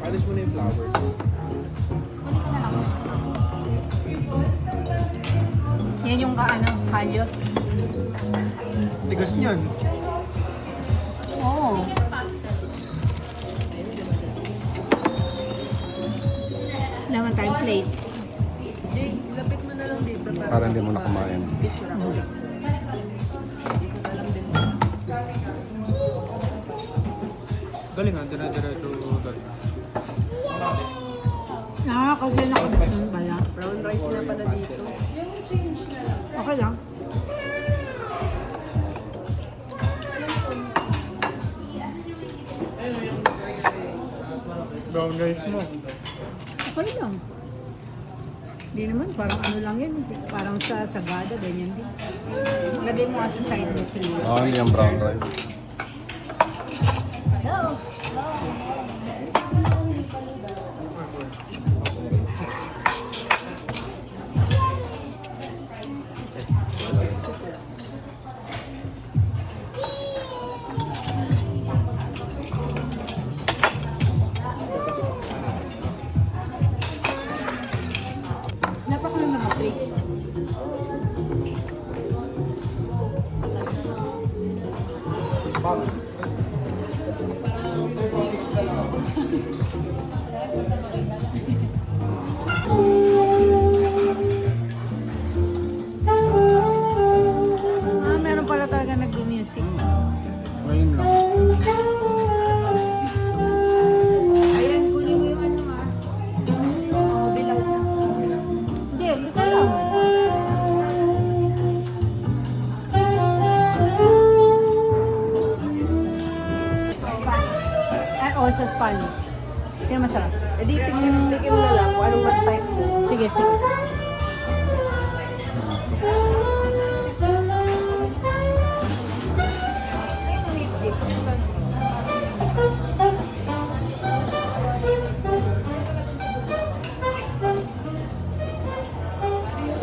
Polish mo na yung flowers. Yan yung kalyos. Tigas niyan. Oo. Naman tayong plate. Lapit mo na lang dito. Para hindi mo na kumain. Picture ako. Galing ah, dire-diretso galing. Kasi nakapagpun pala. Brown rice na pala dito. Okay lang. Brown rice mo. Okay lang. Hindi naman, parang ano lang yan. Parang sa sagada, ganyan din. Lagay mo nga sa side mo siguro. Oh, hindi yung brown rice. Napakano na plate. Meron pala talaga nag-music. Ngayon lang. Ayan, kunin mo yung ano ah. Oh, bilaw na. Hindi, hindi ka lang. Spanish. Oh, sa Spanish. Sino masarap? Eh di, tikim na lang kung anong mas type mo. Sige, sige.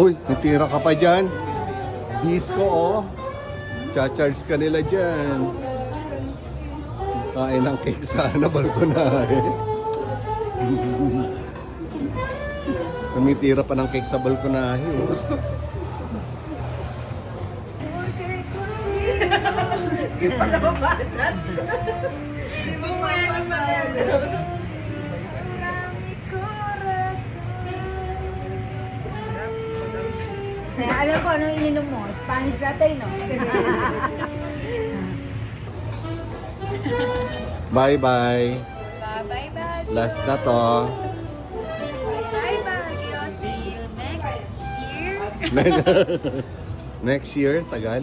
Uy, natira ka pa dyan. Disco, oh. Cha-charge ka nila dyan. Kain ng cake sana, balkonahe. Tumitira pa ng cake sa balkonahe, oh. Hindi pala mabanan. Hindi mo mabanan. Kaya alam ko ano ininom mo. Spanish latte, no? Bye-bye. Bye-bye, Last na to. Bye, Baguio. See you next year. Next year, tagal.